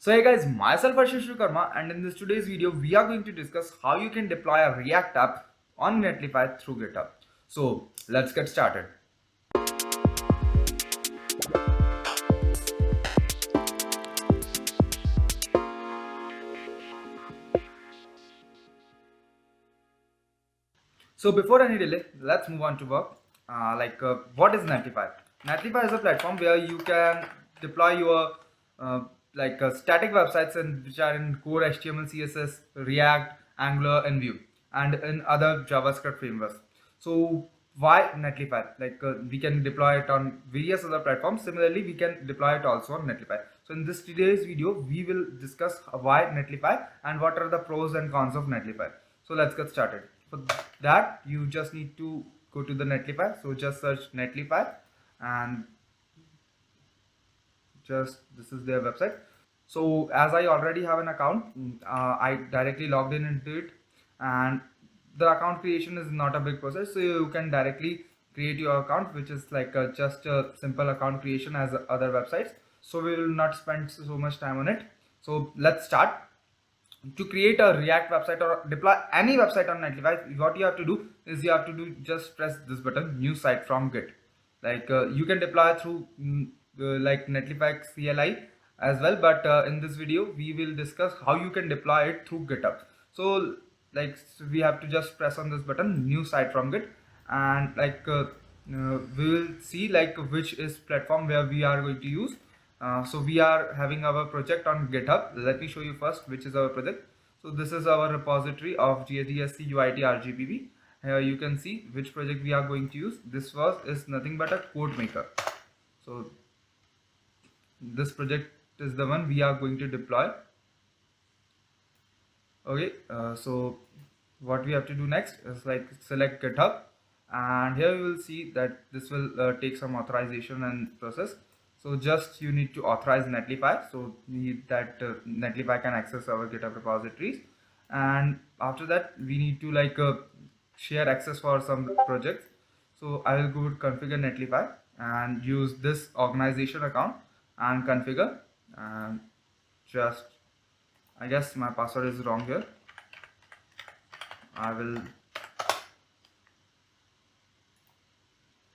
So hey guys, myself Ashish Karma, and in this today's video we are going to discuss how you can deploy a React app on Netlify through GitHub. So let's get started. So before any delay, let's move on to work. What is Netlify? Netlify is a platform where you can deploy your static websites which are in core HTML, CSS, React, Angular, and Vue, and in other JavaScript frameworks. So why Netlify? We can deploy it on various other platforms. Similarly, we can deploy it also on Netlify. So in this today's video, we will discuss why Netlify and what are the pros and cons of Netlify. So let's get started. For that, you just need to go to the Netlify. So just search Netlify, and just this is their website. So as I already have an account, I directly logged in into it, and the account creation is not a big process. So you can directly create your account, which is just a simple account creation as other websites. So we will not spend so much time on it. So let's start. To create a React website or deploy any website on Netlify, what you have to do is you have to do just press this button, new site from Git. You can deploy through Netlify CLI as well, but in this video we will discuss how you can deploy it through GitHub. So we have to just press on this button, new site from Git, and we will see which is platform where we are going to use. So we are having our project on GitHub. Let me show you first which is our project. So this is our repository of GDSC UIT RGBB. Here you can see which project we are going to use. This is nothing but a code maker. So this project is the one we are going to deploy. Okay, so what we have to do next is select GitHub, and here you will see that this will take some authorization and process. So just you need to authorize Netlify, so Netlify can access our GitHub repositories, and after that we need to share access for some projects. So I will go to configure Netlify and use this organization account and configure, and just I guess my password is wrong here. I will,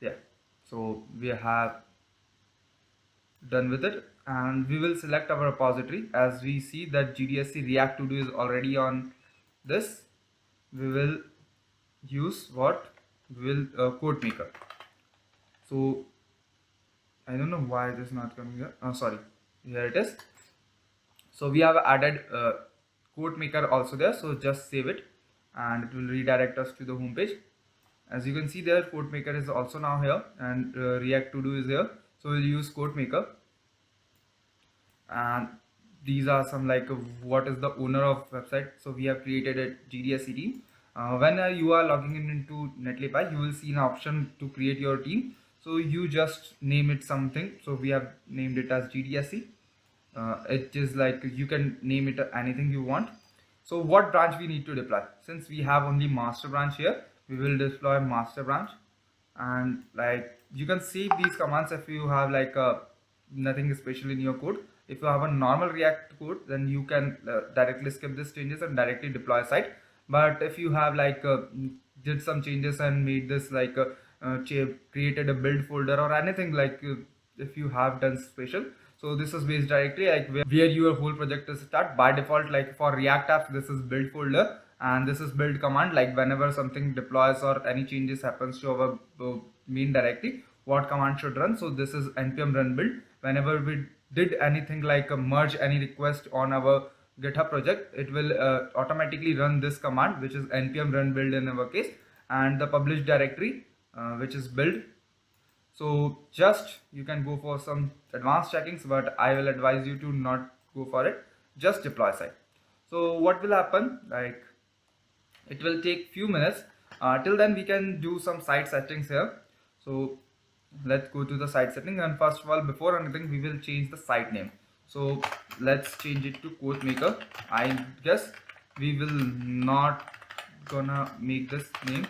yeah. So we have done with it, and we will select our repository. As we see that GDSC React to do is already on this, we will use what we will code maker. So I don't know why it is not coming here. Oh, sorry, here it is. So we have added code maker also there. So just save it, and it will redirect us to the home page. As you can see there, code maker is also now here, and React to do is here. So we'll use code maker, and these are some what is the owner of website. So we have created a GDSC team. When you are logging in into Netlify, you will see an option to create your team. So you just name it something. So we have named it as GDSC. It is you can name it anything you want. So what branch we need to deploy? Since we have only master branch here, we will deploy master branch. And you can save these commands if you have nothing special in your code. If you have a normal React code, then you can directly skip these changes and directly deploy a site. But if you have did some changes and made this created a build folder or anything if you have done special, so this is based directly where your whole project is start. By default, for React apps, this is build folder, and this is build command. Whenever something deploys or any changes happens to our main directory, what command should run. So this is npm run build. Whenever we did anything merge any request on our GitHub project, it will automatically run this command, which is npm run build in our case, and the published directory, which is build. So just you can go for some advanced checkings, but I will advise you to not go for it. Just deploy site. So what will happen? It will take few minutes. Till then we can do some site settings here. So let's go to the site setting, and first of all, before anything, we will change the site name. So let's change it to code maker. I guess we will not gonna make this name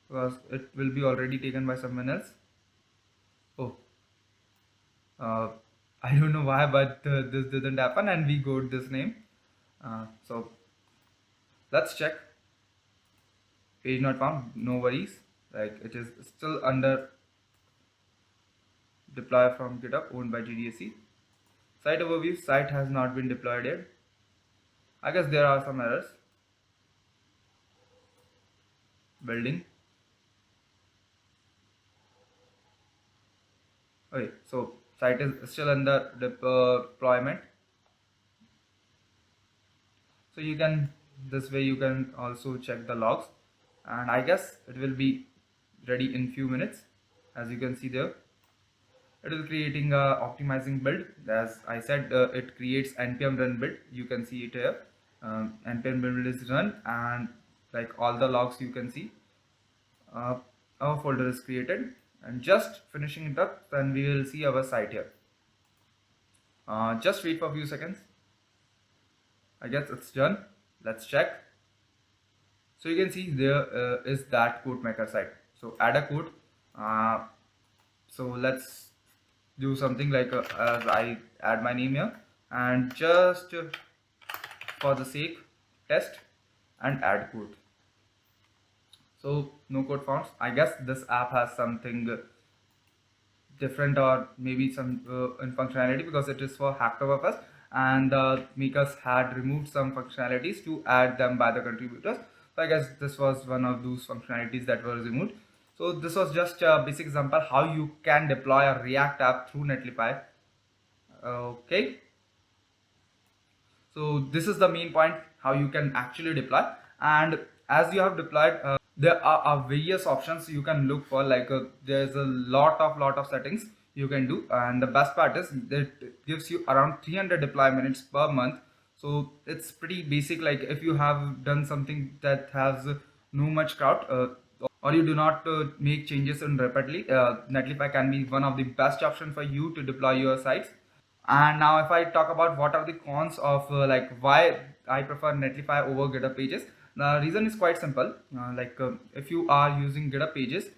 because it will be already taken by someone else. Oh, I don't know why, but this didn't happen, and we got this name. So let's check. Page not found. No worries. Like it is still under deploy from GitHub, owned by GDSC. Site overview. Site has not been deployed yet. I guess there are some errors. Building. Okay, so site is still under deployment. So you can, this way you can also check the logs, and I guess it will be ready in few minutes. As you can see there, it is creating a optimizing build. As I said, it creates npm run build. You can see it here. Npm build is run, and like all the logs you can see, uh, our folder is created, and just finishing it up, then we will see our site here. Just wait for a few seconds. I guess it's done. Let's check. So you can see there is that code maker site. So add a code. Uh, so let's do something like as I add my name here, and just for the sake test and add code. So no code found. I guess this app has something different, or maybe some in functionality, because it is for hacker purpose, and the makers had removed some functionalities to add them by the contributors. So I guess this was one of those functionalities that were removed. So this was just a basic example how you can deploy a React app through Netlify. Okay, so this is the main point, how you can actually deploy. And as you have deployed, there are various options you can look for. Like there's a lot of settings you can do, and the best part is that it gives you around 300 deploy minutes per month. So it's pretty basic. Like if you have done something that has no much crowd, or you do not make changes in rapidly, Netlify can be one of the best option for you to deploy your sites. And now if I talk about what are the cons of like why I prefer Netlify over GitHub Pages, the reason is quite simple. If you are using GitHub Pages,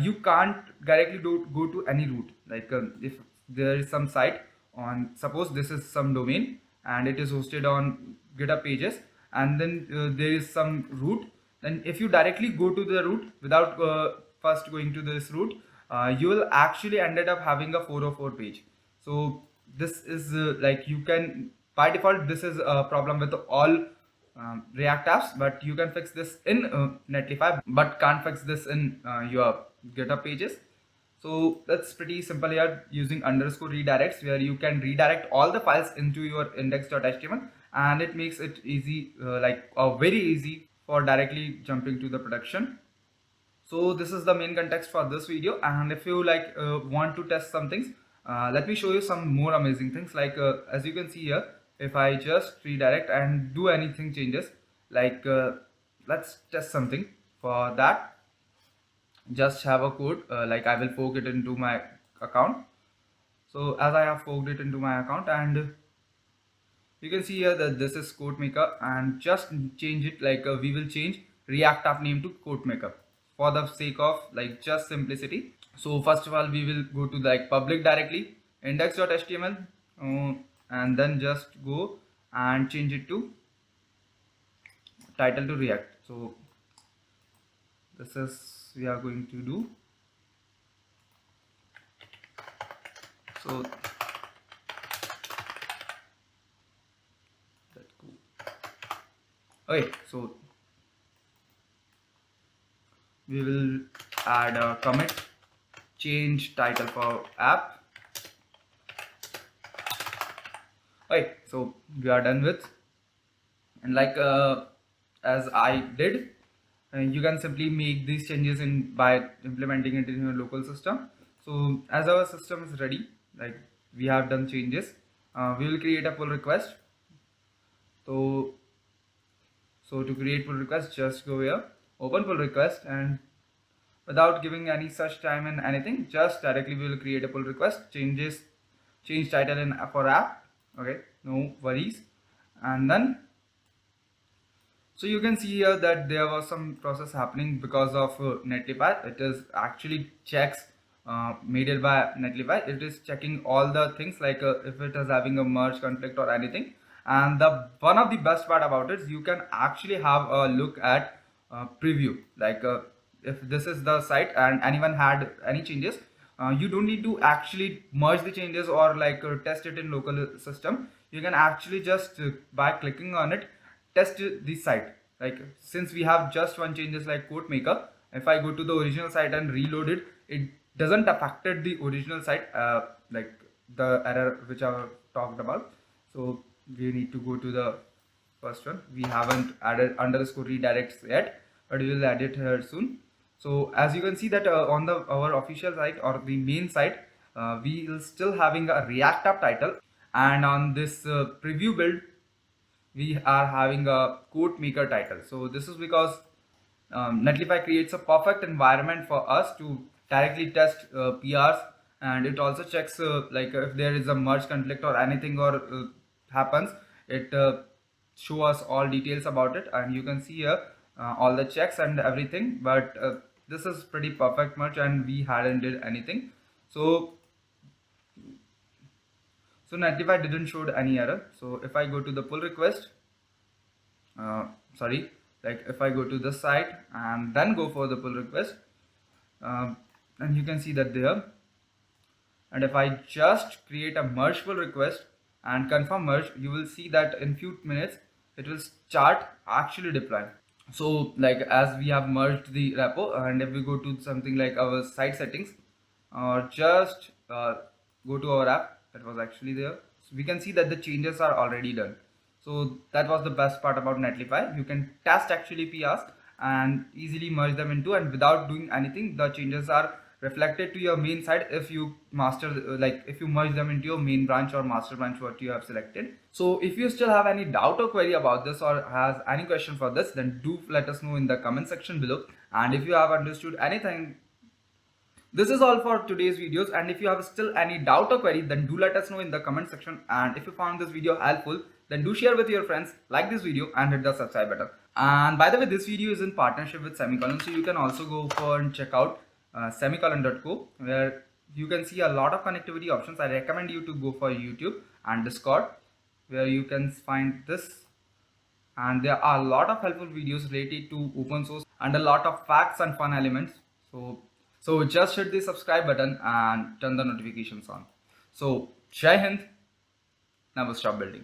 you can't directly go to any route. Like if there is some site on, suppose this is some domain and it is hosted on GitHub Pages, and then there is some route, then if you directly go to the route without first going to this route, you will actually ended up having a 404 page. So this is like, you can, by default this is a problem with all React apps, but you can fix this in Netlify, but can't fix this in your GitHub Pages. So that's pretty simple here, using underscore redirects, where you can redirect all the files into your index.html, and it makes it easy, very easy for directly jumping to the production. So this is the main context for this video, and if you like want to test some things, let me show you some more amazing things. Like as you can see here, if I just redirect and do anything changes, like let's test something. For that, just have a code, like I will fork it into my account. So as I have forked it into my account, and you can see here that this is CodeMaker, and just change it, like we will change React app name to CodeMaker for the sake of like just simplicity. So first of all, we will go to like public directly index.html, and then just go and change it to title to React. So this is we are going to do. So that's cool. Okay, so we will add a commit, change title for app. Okay, so we are done with, and like as I did, you can simply make these changes in by implementing it in your local system. So as our system is ready, like we have done changes, we will create a pull request. So to create pull request, just go here, open pull request, and without giving any such time and anything, just directly we will create a pull request, change title in for app. Okay, no worries. And then, so you can see here that there was some process happening because of Netlify. It is actually checks made it by Netlify. It is checking all the things like if it is having a merge conflict or anything. And the one of the best part about it is you can actually have a look at preview, like if this is the site and anyone had any changes, you don't need to actually merge the changes or like test it in local system. You can actually just by clicking on it test the site. Like since we have just one changes like quote maker, if I go to the original site and reload it, it doesn't affected the original site, like the error which I talked about. So we need to go to the first one. We haven't added underscore redirects yet, but we will add it here soon. So as you can see that on the our official site or the main site, we will still having a React app title, and on this preview build we are having a quote maker title. So this is because Netlify creates a perfect environment for us to directly test PRs, and it also checks like if there is a merge conflict or anything or happens, it show us all details about it, and you can see here all the checks and everything. But this is pretty perfect merge, and we hadn't did anything. So Netlify didn't show any error. So if I go to the pull request, sorry, like if I go to the site and then go for the pull request, and you can see that there. And if I just create a merge pull request and confirm merge, you will see that in few minutes it will start actually deploying. So like as we have merged the repo, and if we go to something like our site settings or just go to our app that was actually there, so we can see that the changes are already done. So that was the best part about Netlify. You can test actually PRs and easily merge them into, and without doing anything, the changes are reflected to your main site if you master like if you merge them into your main branch or master branch what you have selected. So if you still have any doubt or query about this or has any question for this, then do let us know in the comment section below. And if you have understood anything, this is all for today's videos, and if you have still any doubt or query, then do let us know in the comment section. And if you found this video helpful, then do share with your friends, like this video and hit the subscribe button. And by the way, this video is in partnership with Semicolon, so you can also go for and check out semicolon.co, where you can see a lot of connectivity options. I recommend you to go for YouTube and Discord, where you can find this, and there are a lot of helpful videos related to open source and a lot of facts and fun elements. So just hit the subscribe button and turn the notifications on. So Jai Hind, never stop building.